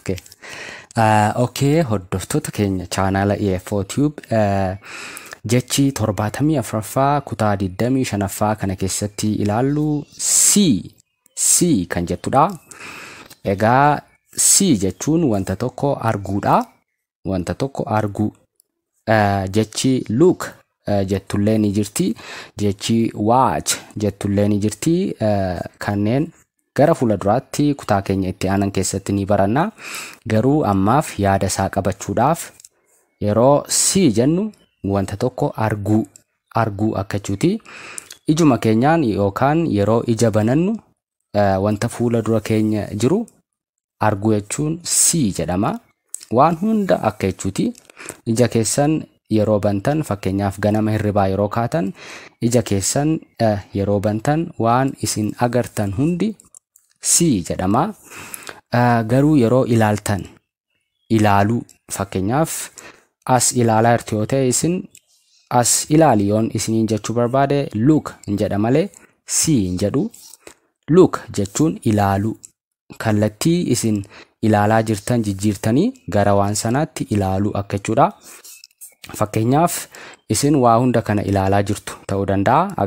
Okay. Okay, hordoftoota keenya chaanaala EFO Tube jechi 74ffaa kutaa 25ffaa kana keessatti ilaallu C kan jettudha. Egaa C jechuun wanta tokko arguudha. Wanta tokko arguu. Jechi look jettullee ni jirti. Jechi watch jettullee ni jirti. Kanneen gara fuula duraatti kutaa keenya itti aanan keessatti ni baranna. Garuu ammaaf yaada isaa qabachuudhaaf yeroo C jennu wanta tokko arguu akka jechuuti. Ijuma keenyaan yookaan yeroo ija banannu wanta fuula dura keenya jiru arguu jechuun C jedhama. Waan hunda akka jechuuti. Ija keessan yeroo bantan fakkeenyaaf ganama hirribaa yeroo kaatan ija keessan yeroo bantan waan isin agartan hundi C jedhama. Garuu yeroo ilaaltan ilaaluu fakkeenyaaf as ilaalaa jirtu yoo ta'e isin as ilaali yoon isiniin jechuu barbaade look hin jedha malee C hin jedhu. Look jechuun ilaaluu. Kallattii isin ilaalaa jirtan jijjiirtanii gara waan sanaatti ilaaluu akka jechuudha. Fakkeenyaaf isin waa hunda kana ilaalaa jirtu ta'uu danda'a.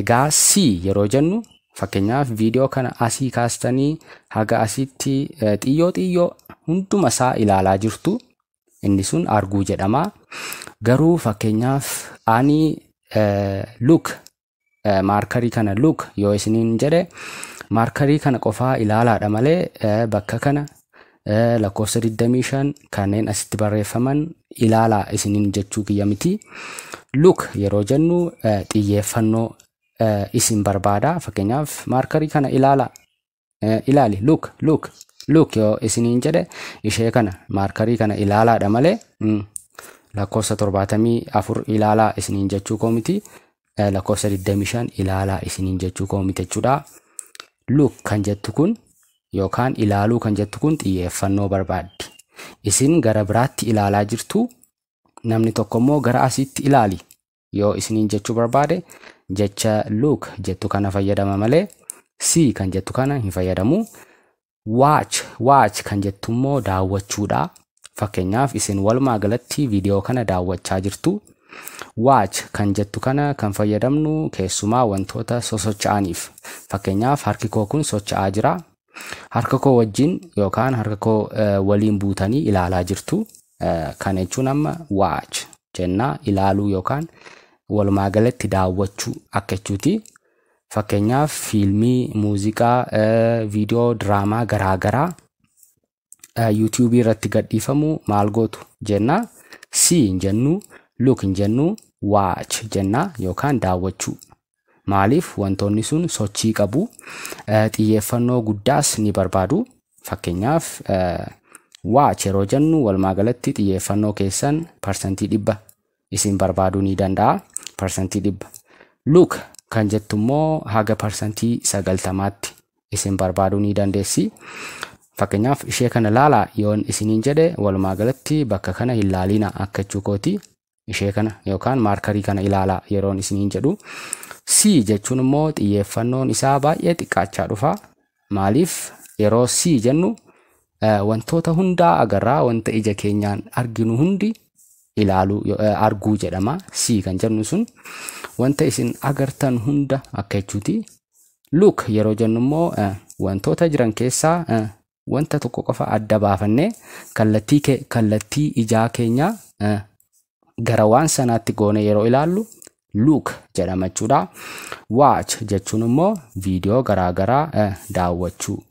Egaa C yeroo jennu fakkeenyaaf viidiyoo kana asii kaastanii haga asitti xiyyoo hunduma isaa ilaalaa jirtu. Inni sun arguu jedhama. Garuu fakkeenyaaf ani look maarkarii kana look yoo isiniin jedhe maarkarii kana qofaa ilaalaadha malee bakka kana lakkoofsa 25 kanneen asitti barreeffaman ilaalaa isiniin jechuu kiyya miti. Look yeroo jennu xiyyeeffannoo isin barbaada. Fakkeenyaaf maarkarii kana ilaali look yoo isiniin jedhe ishee kana maarkarii kana ilaalaadha malee lakkoofsa 74 ilaalaa isiniin jechuu koo miti. Lakkoofsa 25 ilaalaa isiniin jechuu koo miti jechuudha. Look kan jettu kun yookaan ilaaluu kan jettu kun xiyyeeffannoo barbaaddi. Isin gara biraatti ilaalaa jirtu, namni tokko immoo gara asitti ilaali yoo isiniin jechuu barbaade jecha look jettu kana fayyadama malee C kan jettu kana hin fayyadamu. Watch kan jettu immoo daawwachuudha. Fakkeenyaaf isin walumaa galatti viidiyoo kana daawwachaa jirtu. Watch kan jettu kana kan fayyadamnu keessumaa wantoota sosocho'aniif. Fakkeenyaaf harki koo kun socho'aa jira. Harka koo wajjin yookaan harka koo waliin buutanii ilaalaa jirtu. Kana jechuun amma watch jenna ilaaluu yookaan walumaa galatti daawwachuu akka jechuuti. Fakkeenyaaf fiilmii, muuziqaa, viidiyoo, diraamaa garaagaraa YouTube irratti gadhiifamu maal gootu jenna C hin jennu. Look hin jennu, watch jenna yookaan daawwachuu. Maaliif wantoonni sun sochii qabu, xiyyeeffannoo guddaas ni barbaadu. Fakkeenyaaf watch yeroo jennu walumaa galatti xiyyeeffannoo keessan parsantii 100 isin barbaaduu ni danda'a. Parsantii 100. Look kan jettu immoo haga parsantii 90tti isin barbaaduu ni dandeessi. Fakkeenyaaf ishee kana laalaa yoon isiniin jedhe walumaa galatti bakka kana hin laalina akka jechuu kooti. Ishee kana yookaan maarkarii kana ilaalaa yeroon isiniin jedhu. C jechuun immoo xiyyeeffannoon isaa baay'ee xiqqaachaa dhufa. Maaliif yeroo C jennu wantoota hundaa agarraa, wanta ija keenyaan arginu hundi arguu jedhama. C kan jennu sun wanta isin agartan hunda akka jechuuti. Look yeroo jennu immoo wantoota jiran keessaa wanta tokko qofa adda baafannee kallattii ijaa keenyaa gara waan sanaatti goone yeroo ilaallu look jedhama jechuudha. Watch jechuun immoo viidiyoo garaagaraa daawwachuu.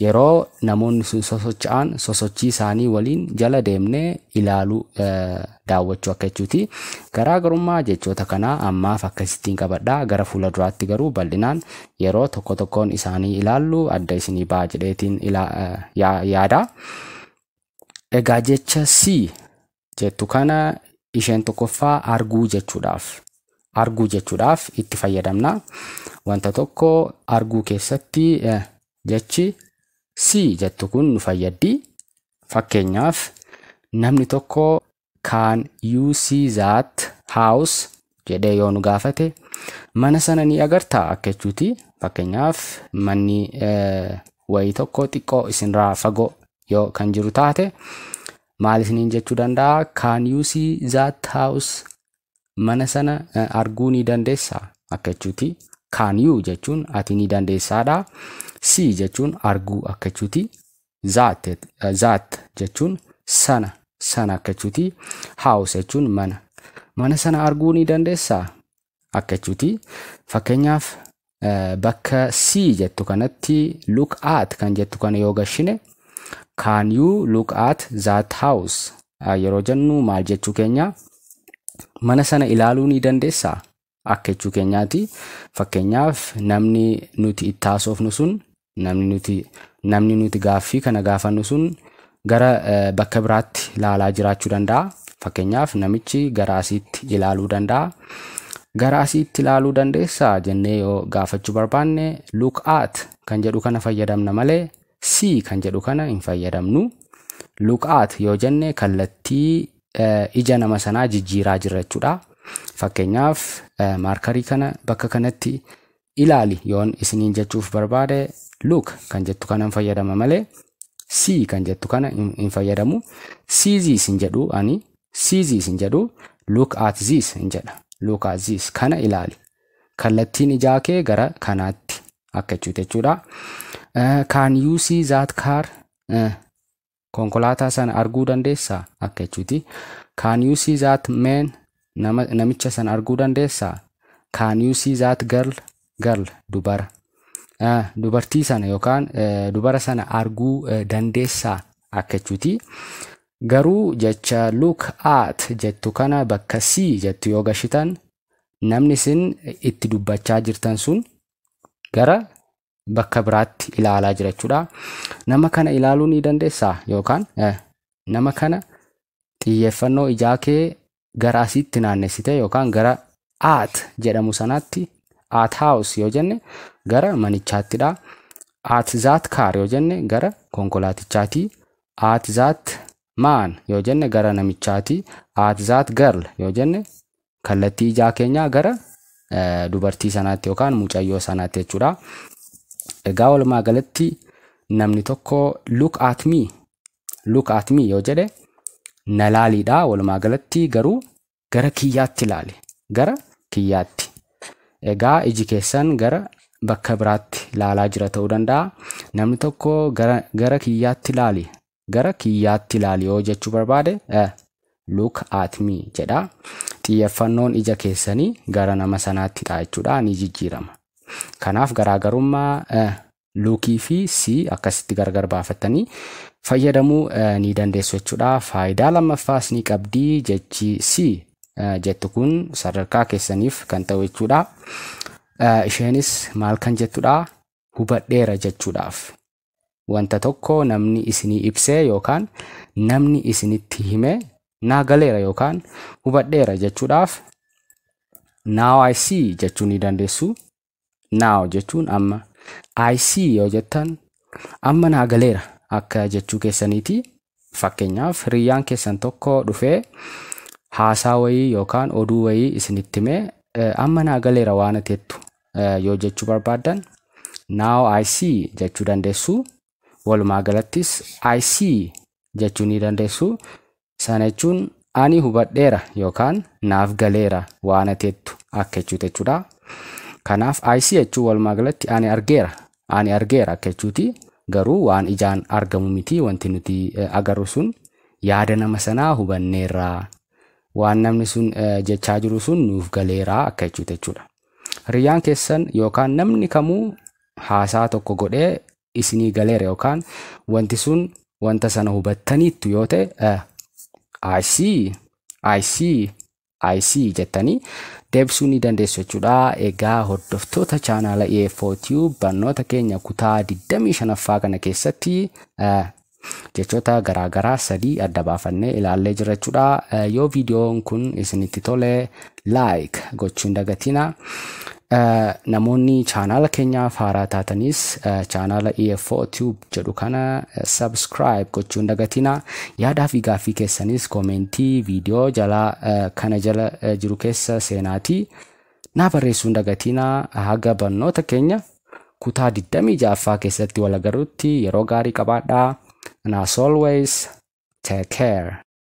Yeroo namoonni sosocho'an sosochii isaanii waliin jala deemnee ilaaluu daawwachuu akka jechuuti. Garaagarummaa jechoota kanaa ammaaf akkasittiin qabadhaa. Gara fuula duraatti garuu bal'inaan yeroo tokkoon isaanii ilaallu adda isinii ba'a jedheetiin yaada. Egaa jecha C jettu kana isheen tokkoffaa arguu jechuudhaaf itti fayyadamna. Wanta tokko arguu keessatti jechi C jettu kun nu fayyaddi. Fakkeenyaaf namni tokko can you see that house jedhee yoo nu gaafate mana sana ni agartaa akka jechuuti. Fakkeenyaaf manni wayii tokko xiqqoo isinirraa fagoo yoo kan jiru taate maal isiniin jechuu danda'a? Can you see that house? Mana sana arguu ni dandeessaa akka jechuuti. Can you jechuun ati ni dandeessaadha. See jechuun arguu akka jechuuti. That jechuun sana akka jechuuti. House jechuun mana sana arguu ni dandeessaa akka jechuuti. Fakkeenyaaf bakka see jettu kanatti look at kan jettu kana yoo gashine can you look at that house yeroo jennu maal jechuu keenya? Mana sana ilaaluu ni dandeessaa akka jechuu keenyaati. Fakkeenyaaf namni nuti itti haasofnu sun namni nuti gaaffii kana gaafannu sun gara bakka biraatti ilaalaa jiraachuu danda'a. Fakkeenyaaf namichi gara asiitti ilaaluu danda'a. Gara asiitti ilaaluu dandeessaa jennee yoo gaafachuu barbaanne look at kan jedhu kana fayyadamna malee see kan jedhu kana hin fayyadamnu. Look at yoo jenne kallattii ija nama sanaa jijjiiraa jirra jechuudha. Fakkeenyaaf maarkarii kana bakka kanatti ilaali yoon isiniin jechuuf barbaade look kan jettu kana hin fayyadama malee see kan jettu kana hin fayyadamu. See this hin jedhu ani see this hin jedhu look at this hin jedha. Look at this kana ilaali. Kallattiin ijaa kee gara kanaatti akka jechuudha. Can you see that car? Konkolaataa sana arguu dandeessaa akka jechuuti. Can you see that man? Namicha sana arguu dandeessaa. Can you see that girl? Dubara. Dubartii sana yookaan dubara sana arguu dandeessaa akka jechuuti. Garuu jecha look at jettu kana bakka see jettu yoo gashitan namni isin itti dubbachaa jirtan sun gara bakka biraatti ilaalaa jira jechuudha. Nama kana ilaaluu ni dandeessaa yookaan nama kana xiyyeeffannoo ijaa kee gara asiitti naannessite yookaan gara at jedhamu sanaatti at house yoo jenne gara manichaattidha. At that car yoo jenne gara konkolaatichaati. At that man yoo jenne gara namichaati. At that girl yoo jenne kallattii ijaa keenyaa gara dubartii sanaatti yookaan mucayyoo sanaatti jechuudha. Egaa walumaa galatti namni tokko look at me yoo jedhe na laaliidha. Walumaa galatti garuu gara kiyyaatti ilaali. Gara kiyyaatti. Egaa iji keessan gara bakka biraatti ilaalaa jira ta'uu danda'a. Namni tokko gara kiyyaatti ilaali. Gara kiyyaatti ilaali yoo jechuu barbaade look at me jedha. Xiyyeeffannoon ija keessanii gara nama sanaatti dha jechuudha. Ni jijjiirama. Kanaaf garaagarummaa lookii fi see akkasitti gargar baafattanii fayyadamuu ni dandeessu jechuudha. Faayidaa lammaffaas ni qabdi. Jechi see jettu kun sadarkaa keessaniif kan ta'u jechuudha. Isheenis maal kan jettudha? Hubadheera jechuudhaaf. Wanta tokko namni isinii ibsee yookaan namni isinitti hime naa galeera yookaan hubadheera jechuudhaaf now I see jechuu ni dandeessu. Now jechuun amma. I see yoo jettan amma naa galeera akka jechuu keessaniiti. Fakkeenyaaf hiriyyaan keessan tokko dhufee haasaa wayii yookaan oduu wayii isinitti hime amma naa galeera waan ateettu yoo jechuu barbaaddan now I see jechuu dandeessu. Walumaa galattis I see jechuu ni dandeessu. Sana jechuun ani hubadheera yookaan naaf galeera waan ateettu akka jechuudha. Kanaaf I see jechuun walumaa galatti ani argeera akka jechuuti. Garuu waan ijaan argamu miti. Wanti nuti agarru sun yaada nama sanaa hubanneerra. Waan namni sun jechaa jiru sun nuuf galeera akka jechuudha. Hiriyyaan keessan yookaan namni kamuu haasaa tokko godhee isinii galeera yookaan wanti sun wanta sana hubattaniittu yoo ta'e I see jettanii deebisuu ni dandeessu jechuudha. Egaa hordoftoota chaanaala EFOTube barnoota keenya kutaa 25ffaa kana keessatti jechoota garaagaraa 3 adda baafannee ilaallee jirra jechuudha. Yoo viidiyoon kun isinitti tole like gochuun dagatina. namoonni chaanala keenyaaf haaraa taatanis chaanala EFO Tube jedhu kana subscribe gochuun dagatina. Yaadaa fi gaaffii keessanis komentii viidiyoo jalaa kana jala jiru keessa seenaatii naa barreessuun dagatina. Haga barnoota keenya kutaa 26ffaa keessatti wal agarrutti yeroo gaarii qabaadhaa. And as always, take care.